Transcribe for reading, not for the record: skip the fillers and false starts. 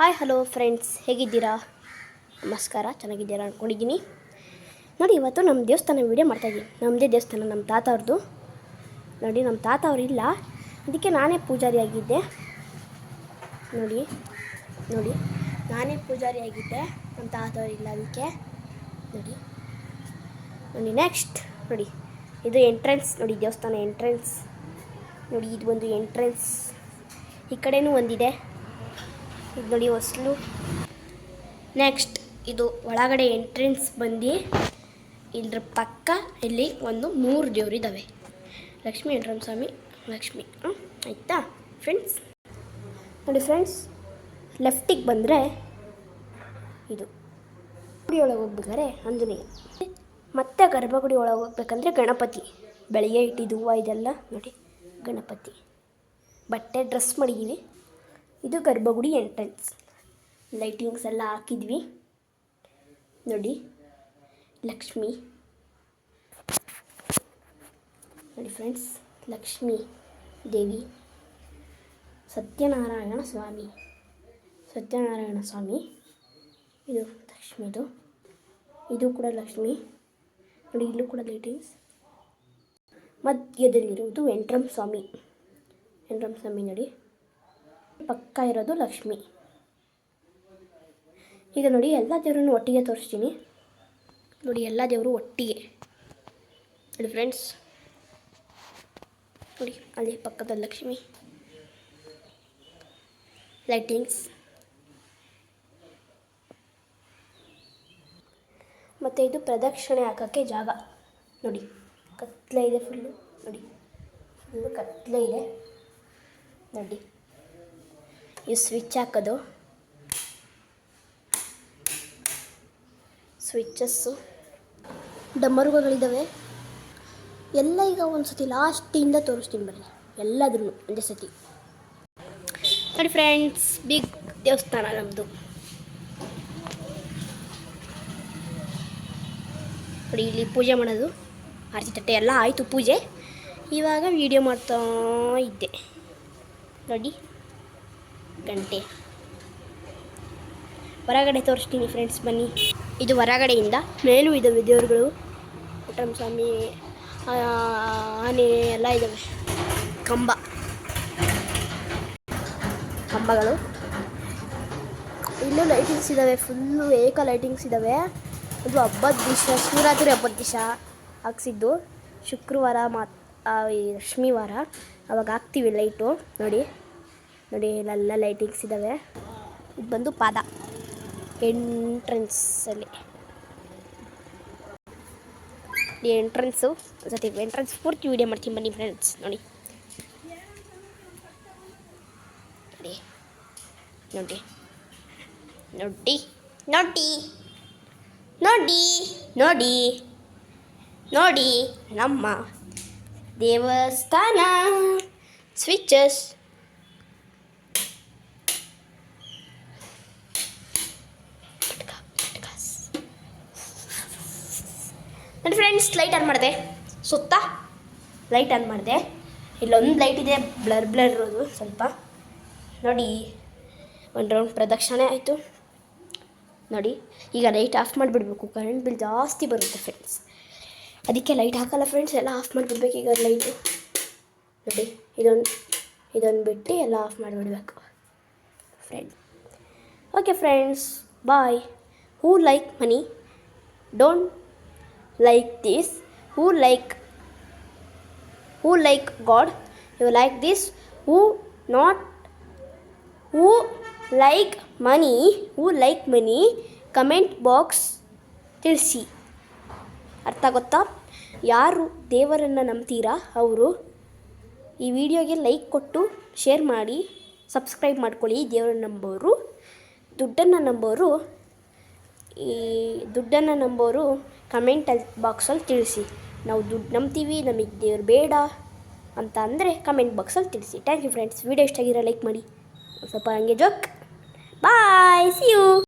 Hi hello friends, ಹೇಗಿದ್ದೀರಾ? ನಮಸ್ಕಾರ, ಚೆನ್ನಾಗಿದ್ದೀರಾ ಅಂದ್ಕೊಂಡಿದ್ದೀನಿ. ನೋಡಿ, ಇವತ್ತು ನಮ್ಮ ದೇವಸ್ಥಾನ ವೀಡಿಯೋ ಮಾಡ್ತಾಯಿದ್ದೀನಿ. ನಮ್ಮದೇ ದೇವಸ್ಥಾನ, ನಮ್ಮ ತಾತ ಅವ್ರದ್ದು. ನೋಡಿ, ನಮ್ಮ ತಾತ ಅವರಿಲ್ಲ, ಅದಕ್ಕೆ ನಾನೇ ಪೂಜಾರಿಯಾಗಿದ್ದೆ. ನೋಡಿ ನೋಡಿ ನಾನೇ ಪೂಜಾರಿಯಾಗಿದ್ದೆ, ನಮ್ಮ ತಾತ ಅವರಿಲ್ಲ ಅದಕ್ಕೆ. ನೋಡಿ ನೋಡಿ ನೆಕ್ಸ್ಟ್ ನೋಡಿ, ಇದು ಎಂಟ್ರೆನ್ಸ್. ನೋಡಿ, ದೇವಸ್ಥಾನ ಎಂಟ್ರೆನ್ಸ್ ನೋಡಿ, ಇದು ಒಂದು ಎಂಟ್ರೆನ್ಸ್. ಈ ಕಡೆನೂ ಒಂದಿದೆ, ಇದು ನೋಡಿ ಹೊಸಲು. ನೆಕ್ಸ್ಟ್ ಇದು ಒಳಗಡೆ ಎಂಟ್ರೆನ್ಸ್ ಬಂದು ಇದ್ರ ಪಕ್ಕ ಇಲ್ಲಿ ಒಂದು 3 ದೇವರಿದ್ದಾವೆ. ಲಕ್ಷ್ಮೀ ವೆಂಕಟರಮಣ, ಲಕ್ಷ್ಮಿ. ಆಯಿತಾ ಫ್ರೆಂಡ್ಸ್? ನೋಡಿ ಫ್ರೆಂಡ್ಸ್, ಲೆಫ್ಟಿಗೆ ಬಂದರೆ ಇದು ಗುಡಿ ಒಳಗೆ ಹೋಗ್ಬೇಕಾದ್ರೆ ಆಂಜನೇಯ, ಮತ್ತೆ ಗರ್ಭಗುಡಿ ಒಳಗೆ ಹೋಗ್ಬೇಕಂದ್ರೆ ಗಣಪತಿ. ಬೆಳಗ್ಗೆ ಇಟ್ಟಿದ್ದು ಹೂವು ಇದೆಲ್ಲ ನೋಡಿ, ಗಣಪತಿ. ಬಟ್ಟೆ ಡ್ರೆಸ್ ಮಾಡಿದ್ದೀವಿ. ಇದು ಗರ್ಭಗುಡಿ ಎಂಟ್ರೆನ್ಸ್. ಲೈಟಿಂಗ್ಸ್ ಎಲ್ಲ ಹಾಕಿದ್ವಿ ನೋಡಿ. ಲಕ್ಷ್ಮಿ ನೋಡಿ ಫ್ರೆಂಡ್ಸ್, ಲಕ್ಷ್ಮೀ ದೇವಿ. ಸತ್ಯನಾರಾಯಣ ಸ್ವಾಮಿ. ಇದು ಲಕ್ಷ್ಮಿದು, ಇದು ಕೂಡ ಲಕ್ಷ್ಮಿ ನೋಡಿ. ಇಲ್ಲೂ ಕೂಡ ಲೈಟಿಂಗ್ಸ್. ಮಧ್ಯದಲ್ಲಿರುವುದು ವೆಂಕಟರಮಣ ಸ್ವಾಮಿ ನೋಡಿ. ಪಕ್ಕ ಇರೋದು ಲಕ್ಷ್ಮಿ. ಈಗ ನೋಡಿ, ಎಲ್ಲ ದೇವರನ್ನು ಒಟ್ಟಿಗೆ ತೋರಿಸ್ತೀನಿ. ನೋಡಿ, ಎಲ್ಲ ದೇವರು ಒಟ್ಟಿಗೆ ನೋಡಿ ಫ್ರೆಂಡ್ಸ್. ನೋಡಿ, ಅಲ್ಲಿ ಪಕ್ಕದ ಲಕ್ಷ್ಮಿ. ಲೈಟಿಂಗ್ಸ್ ಮತ್ತು ಇದು ಪ್ರದಕ್ಷಿಣೆ ಹಾಕೋಕ್ಕೆ ಜಾಗ. ನೋಡಿ, ಕತ್ಲೆ ಇದೆ ಫುಲ್ಲು. ನೋಡಿ, ಫುಲ್ಲು ಕತ್ಲೆ ಇದೆ ನೋಡಿ. ಈ ಸ್ವಿಚ್ ಹಾಕೋದು, ಸ್ವಿಚ್ಚಸ್ಸು. ಡಮರುಗಳಿದ್ದಾವೆ ಎಲ್ಲ. ಈಗ ಒಂದು ಸತಿ ಲಾಸ್ಟಿಂದ ತೋರಿಸ್ತೀನಿ ಬನ್ನಿ, ಎಲ್ಲದ್ರೂ ಒಂದೇ ಸತಿ. ನೋಡಿ ಫ್ರೆಂಡ್ಸ್, ಬಿಗ್ ದೇವಸ್ಥಾನ ನಮ್ಮದು. ನೋಡಿ, ಇಲ್ಲಿ ಪೂಜೆ ಮಾಡೋದು, ಆರತಿ ತಟ್ಟೆ ಎಲ್ಲ ಆಯಿತು ಪೂಜೆ. ಇವಾಗ ವಿಡಿಯೋ ಮಾಡ್ತಾ ಇದ್ದೆ ನೋಡಿ. ಗಂಟೆ ಹೊರಗಡೆ ತೋರಿಸ್ತೀನಿ ಫ್ರೆಂಡ್ಸ್, ಬನ್ನಿ. ಇದು ಹೊರಗಡೆಯಿಂದ. ಮೇಲೂ ಇದ್ದಾವೆ ದೇವರುಗಳು, ವೆಂಕಟರಮಣ ಸ್ವಾಮಿ, ಆನೆ ಎಲ್ಲ ಇದ್ದಾವೆ. ಕಂಬಗಳು. ಇಲ್ಲೂ ಲೈಟಿಂಗ್ಸ್ ಇದ್ದಾವೆ, ಫುಲ್ಲು ಲೈಟಿಂಗ್ಸ್ ಇದ್ದಾವೆ. ಅದು ಹಬ್ಬದ ದಿವಸ, ಶಿವರಾತ್ರಿ ಹಬ್ಬದ ದಿವಸ ಹಾಕ್ಸಿದ್ದು. ಶುಕ್ರವಾರ ಶನಿವಾರ ಅವಾಗ ಹಾಕ್ತೀವಿ ಲೈಟು ನೋಡಿ. ನೋಡಿ, ಇಲ್ಲೆಲ್ಲ ಲೈಟಿಂಗ್ಸ್ ಇದ್ದಾವೆ. ಇದು ಬಂದು ಪಾದ ಎಂಟ್ರೆನ್ಸಲ್ಲಿ. ಈ ಎಂಟ್ರೆನ್ಸು ಜೊತೆ ಎಂಟ್ರೆನ್ಸ್ ಪೂರ್ತಿ ವೀಡಿಯೋ ಮಾಡ್ತೀನಿ ಬನ್ನಿ ಫ್ರೆಂಡ್ಸ್. ನೋಡಿ ನೋಡಿ ನೋಡಿ ನೋಡಿ ನೋಡಿ ನೋಡಿ ನೋಡಿ ನಮ್ಮ ದೇವಸ್ಥಾನ. ಸ್ವಿಚಸ್ ನೋಡಿ ಫ್ರೆಂಡ್ಸ್, ಲೈಟ್ ಆನ್ ಮಾಡಿದೆ. ಸುತ್ತ ಲೈಟ್ ಆನ್ ಮಾಡಿದೆ. ಇಲ್ಲೊಂದು ಲೈಟ್ ಇದೆ ಬ್ಲರ್ ಇರೋದು ಸ್ವಲ್ಪ ನೋಡಿ. ಒಂದು ರೌಂಡ್ ಪ್ರದಕ್ಷಿಣೆ ಆಯಿತು ನೋಡಿ. ಈಗ ಲೈಟ್ ಆಫ್ ಮಾಡಿಬಿಡ್ಬೇಕು, ಕರೆಂಟ್ ಬಿಲ್ ಜಾಸ್ತಿ ಬರುತ್ತೆ ಫ್ರೆಂಡ್ಸ್. ಅದಕ್ಕೆ ಲೈಟ್ ಹಾಕಲ್ಲ ಫ್ರೆಂಡ್ಸ್, ಎಲ್ಲ ಆಫ್ ಮಾಡಿಬಿಡ್ಬೇಕು ಈಗ ಲೈಟು ನೋಡಿ. ಇದೊಂದು ಬಿಟ್ಟು ಎಲ್ಲ ಆಫ್ ಮಾಡಿಬಿಡ್ಬೇಕು friends. Okay friends, bye. Who like money, don't like this. Who like God, you like this. Who like money, comment box ತಿಳಿಸಿ. ಅರ್ಥ ಗೊತ್ತಾ? ಯಾರು ದೇವರನ್ನು ನಂಬ್ತೀರಾ ಅವರು ಈ ವಿಡಿಯೋಗೆ ಲೈಕ್ ಕೊಟ್ಟು ಶೇರ್ ಮಾಡಿ, ಸಬ್ಸ್ಕ್ರೈಬ್ ಮಾಡ್ಕೊಳ್ಳಿ. ದೇವರನ್ನು ನಂಬೋರು, ದುಡ್ಡನ್ನು ನಂಬೋರು ಕಮೆಂಟ್ ಬಾಕ್ಸಲ್ಲಿ ತಿಳಿಸಿ. ನಾವು ದುಡ್ಡು ನಂಬ್ತೀವಿ, ನಮಗೆ ದೇವ್ರು ಬೇಡ ಅಂತ ಅಂದರೆ ಕಮೆಂಟ್ ಬಾಕ್ಸಲ್ಲಿ ತಿಳಿಸಿ. Thank you friends. ವಿಡಿಯೋ ಇಷ್ಟ ಆಗಿರೋ ಲೈಕ್ ಮಾಡಿ. ಸ್ವಲ್ಪ ಹಂಗೆ ಜೋಕ್. Bye, C you.